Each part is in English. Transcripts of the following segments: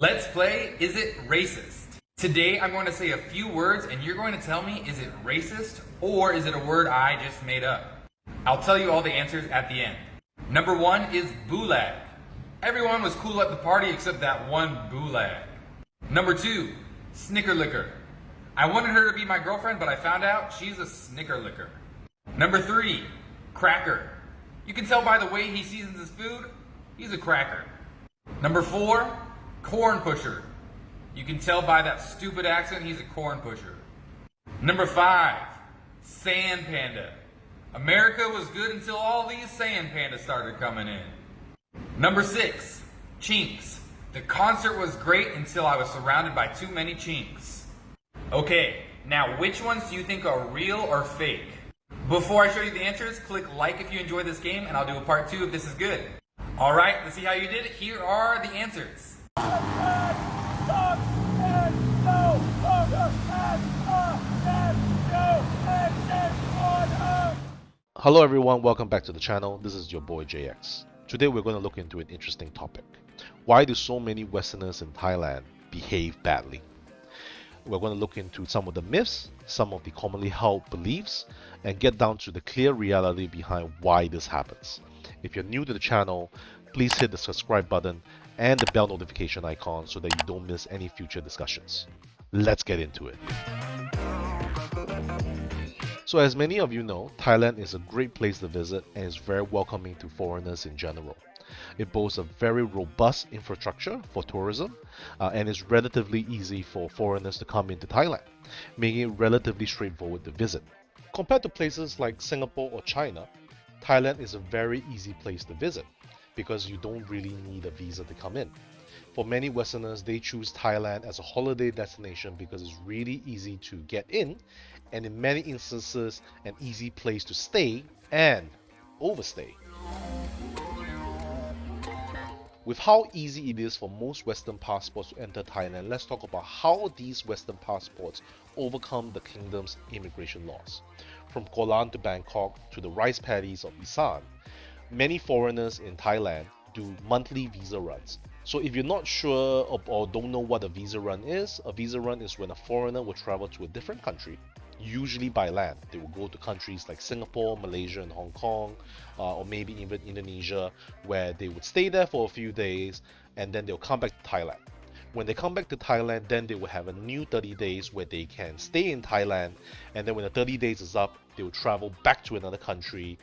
Let's play Is It Racist? Today I'm going to say a few words and you're going to tell me is it racist or is it a word I just made up? I'll tell you all the answers at the end. Number one is bulag. Everyone was cool at the party except that one bulag. Number two, snickerlicker. I wanted her to be my girlfriend, but I found out she's a snickerlicker. Number three, cracker. You can tell by the way he seasons his food, he's a cracker. Number four, corn pusher. You can tell by that stupid accent he's a corn pusher. Number five, sand panda. America was good until all these sand pandas started coming in. Number six, chinks. The concert was great until I was surrounded by too many chinks. Okay, now which ones do you think are real or fake? Before I show you the answers, click like if you enjoyed this game and I'll do a part 2 if this is good. Alright, let's see how you did. Here are the answers. Hello everyone, welcome back to the channel. This is your boy JX. Today we're going to look into an interesting topic. Why do so many Westerners in Thailand behave badly? We're going to look into some of the myths, some of the commonly held beliefs, and get down to the clear reality behind why this happens. If you're new to the channel, please hit the subscribe button and the bell notification icon so that you don't miss any future discussions. Let's get into it. So as many of you know, Thailand is a great place to visit and is very welcoming to foreigners in general. It boasts a very robust infrastructure for tourism and is relatively easy for foreigners to come into Thailand, making it relatively straightforward to visit. Compared to places like Singapore or China, Thailand is a very easy place to visit because you don't really need a visa to come in. For many Westerners, they choose Thailand as a holiday destination because it's really easy to get in and in many instances an easy place to stay and overstay. With how easy it is for most Western passports to enter Thailand, let's talk about how these Western passports overcome the kingdom's immigration laws. From Koh Larn to Bangkok to the rice paddies of Isan, many foreigners in Thailand do monthly visa runs. So if you're not sure or don't know what a visa run is when a foreigner will travel to a different country, usually by land. They will go to countries like Singapore, Malaysia, and Hong Kong, or maybe even Indonesia, where they would stay there for a few days and then they'll come back to Thailand. When they come back to Thailand, then they will have a new 30 days where they can stay in Thailand, and then when the 30 days is up, they will travel back to another country.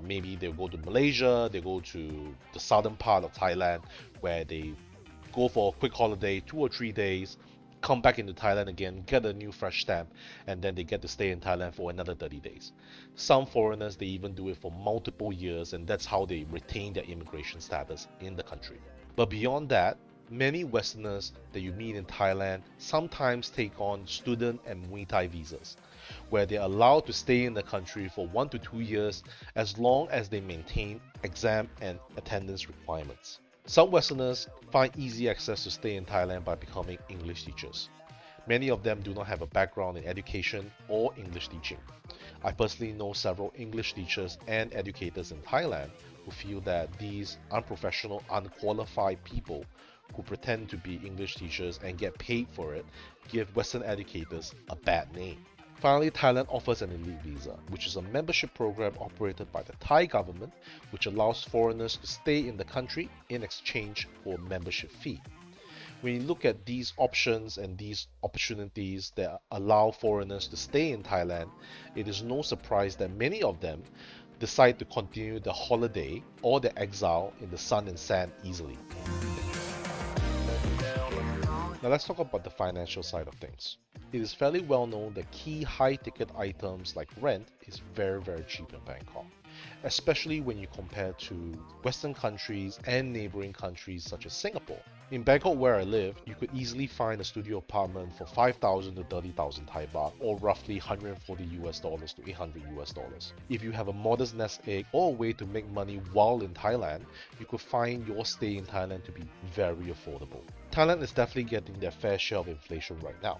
Maybe they'll go to Malaysia, they go to the southern part of Thailand where they go for a quick holiday, 2 or 3 days, come back into Thailand again, get a new fresh stamp, and then they get to stay in Thailand for another 30 days. Some foreigners, they even do it for multiple years, and that's how they retain their immigration status in the country. But beyond that, many Westerners that you meet in Thailand sometimes take on student and Muay Thai visas, where they're allowed to stay in the country for 1 to 2 years as long as they maintain exam and attendance requirements. Some Westerners find easy access to stay in Thailand by becoming English teachers. Many of them do not have a background in education or English teaching. I personally know several English teachers and educators in Thailand who feel that these unprofessional, unqualified people who pretend to be English teachers and get paid for it give Western educators a bad name. Finally, Thailand offers an elite visa, which is a membership program operated by the Thai government, which allows foreigners to stay in the country in exchange for a membership fee. When you look at these options and these opportunities that allow foreigners to stay in Thailand, it is no surprise that many of them decide to continue their holiday or their exile in the sun and sand easily. Now let's talk about the financial side of things. It is fairly well known that key high-ticket items like rent is very cheap in Bangkok, especially when you compare to Western countries and neighboring countries such as Singapore. In Bangkok where I live, you could easily find a studio apartment for 5,000 to 30,000 Thai baht, or roughly $140 to $800. If you have a modest nest egg or a way to make money while in Thailand, you could find your stay in Thailand to be very affordable. Thailand is definitely getting their fair share of inflation right now.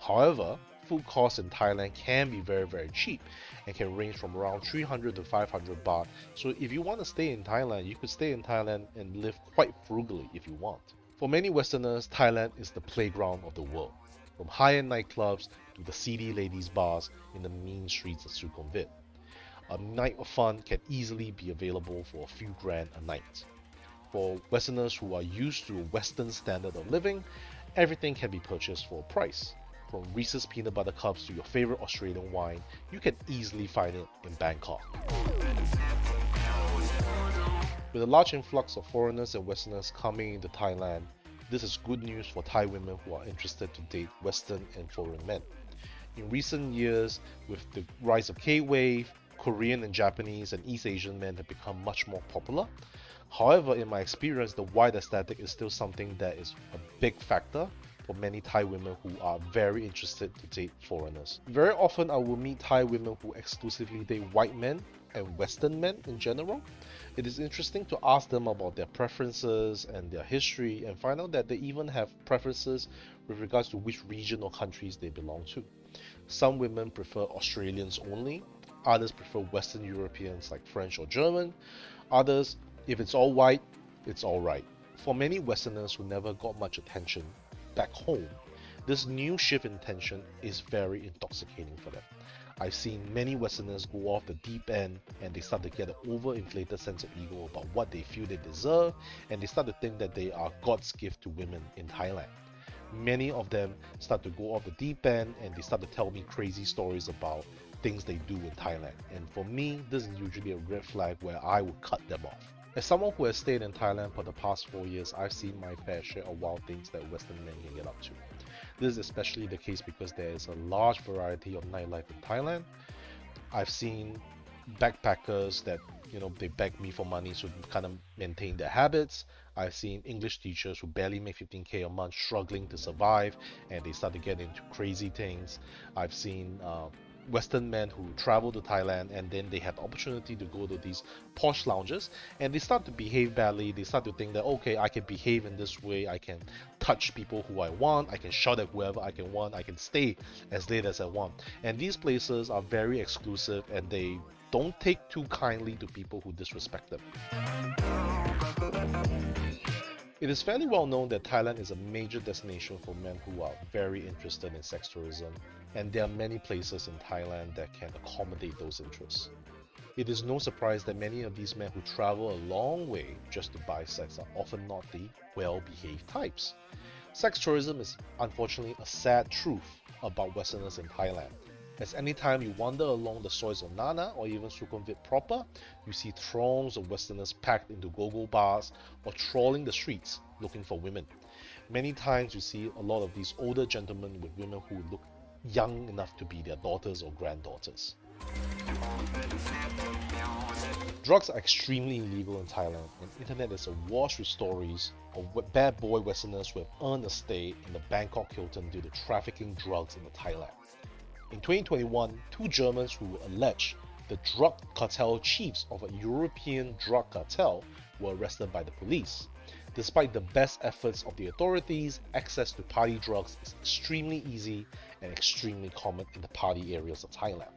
However, food costs in Thailand can be very cheap and can range from around 300 to 500 baht. So if you want to stay in Thailand, you could stay in Thailand and live quite frugally if you want. For many Westerners, Thailand is the playground of the world, from high-end nightclubs to the seedy ladies' bars in the mean streets of Sukhumvit. A night of fun can easily be available for a few grand a night. For Westerners who are used to a Western standard of living, everything can be purchased for a price. From Reese's peanut butter cups to your favorite Australian wine, you can easily find it in Bangkok. With a large influx of foreigners and Westerners coming into Thailand, this is good news for Thai women who are interested to date Western and foreign men. In recent years, with the rise of K-wave, Korean and Japanese and East Asian men have become much more popular. However, in my experience, the white aesthetic is still something that is a big factor for many Thai women who are very interested to date foreigners. Very often I will meet Thai women who exclusively date white men and Western men in general. It is interesting to ask them about their preferences and their history and find out that they even have preferences with regards to which region or countries they belong to. Some women prefer Australians only, others prefer Western Europeans like French or German, others, if it's all white, it's alright. For many Westerners who never got much attention back home, this new shift in attention is very intoxicating for them. I've seen many Westerners go off the deep end and they start to get an overinflated sense of ego about what they feel they deserve, and they start to think that they are God's gift to women in Thailand. Many of them start to go off the deep end and they start to tell me crazy stories about things they do in Thailand. And for me, this is usually a red flag where I would cut them off. As someone who has stayed in Thailand for the past 4 years, I've seen my fair share of wild things that Western men can get up to. This is especially the case because there is a large variety of nightlife in Thailand. I've seen backpackers that, they beg me for money to kind of maintain their habits. I've seen English teachers who barely make 15k a month struggling to survive and they start to get into crazy things. I've seen Western men who travel to Thailand and then they have the opportunity to go to these posh lounges and they start to behave badly. They start to think that, okay, I can behave in this way, I can touch people who I want, I can shout at whoever I can want, I can stay as late as I want. And these places are very exclusive and they don't take too kindly to people who disrespect them. It is fairly well known that Thailand is a major destination for men who are very interested in sex tourism, and there are many places in Thailand that can accommodate those interests. It is no surprise that many of these men who travel a long way just to buy sex are often not the well-behaved types. Sex tourism is unfortunately a sad truth about Westerners in Thailand, as anytime you wander along the soils of Nana or even Sukhumvit proper, you see throngs of Westerners packed into go-go bars or trawling the streets looking for women. Many times you see a lot of these older gentlemen with women who look young enough to be their daughters or granddaughters. Drugs are extremely illegal in Thailand, and the internet is awash with stories of bad boy Westerners who have earned a stay in the Bangkok Hilton due to trafficking drugs into Thailand. In 2021, two Germans who were alleged the drug cartel chiefs of a European drug cartel were arrested by the police. Despite the best efforts of the authorities, access to party drugs is extremely easy and extremely common in the party areas of Thailand.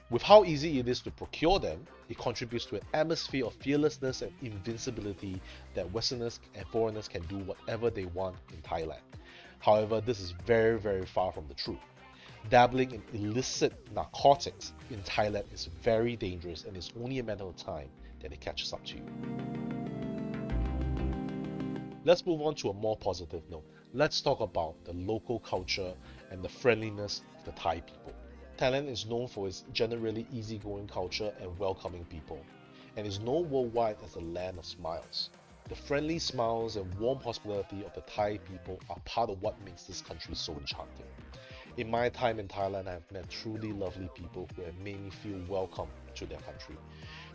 With how easy it is to procure them, it contributes to an atmosphere of fearlessness and invincibility that Westerners and foreigners can do whatever they want in Thailand. However, this is very, very far from the truth. Dabbling in illicit narcotics in Thailand is very dangerous and it's only a matter of time that it catches up to you. Let's move on to a more positive note. Let's talk about the local culture and the friendliness of the Thai people. Thailand is known for its generally easygoing culture and welcoming people, and is known worldwide as the land of smiles. The friendly smiles and warm hospitality of the Thai people are part of what makes this country so enchanting. In my time in Thailand, I have met truly lovely people who have made me feel welcome to their country.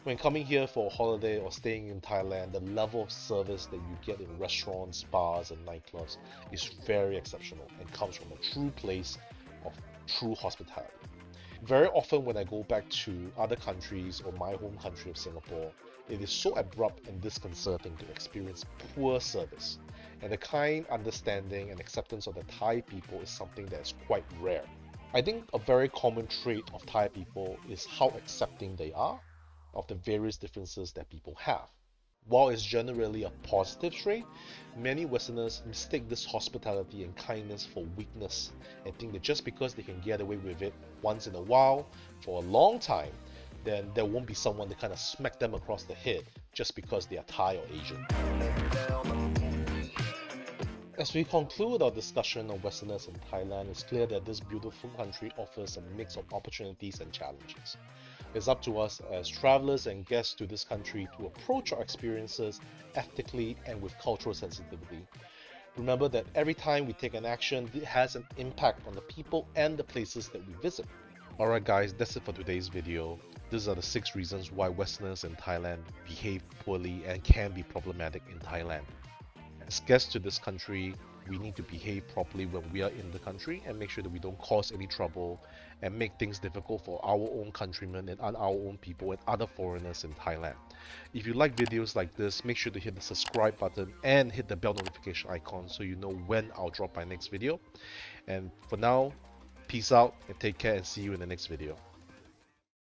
When coming here for a holiday or staying in Thailand, the level of service that you get in restaurants, bars and nightclubs is very exceptional and comes from a true place of true hospitality. Very often when I go back to other countries or my home country of Singapore, it is so abrupt and disconcerting to experience poor service. And the kind understanding and acceptance of the Thai people is something that is quite rare. I think a very common trait of Thai people is how accepting they are of the various differences that people have. While it's generally a positive trait, many Westerners mistake this hospitality and kindness for weakness and think that just because they can get away with it once in a while for a long time, then there won't be someone to kind of smack them across the head just because they are Thai or Asian. As we conclude our discussion on Westerners in Thailand, it's clear that this beautiful country offers a mix of opportunities and challenges. It's up to us as travelers and guests to this country to approach our experiences ethically and with cultural sensitivity. Remember that every time we take an action, it has an impact on the people and the places that we visit. Alright guys, that's it for today's video. These are the 6 reasons why Westerners in Thailand behave poorly and can be problematic in Thailand. As guests to this country, we need to behave properly when we are in the country and make sure that we don't cause any trouble and make things difficult for our own countrymen and our own people and other foreigners in Thailand. If you like videos like this, make sure to hit the subscribe button and hit the bell notification icon so you know when I'll drop my next video. And for now, peace out and take care and see you in the next video.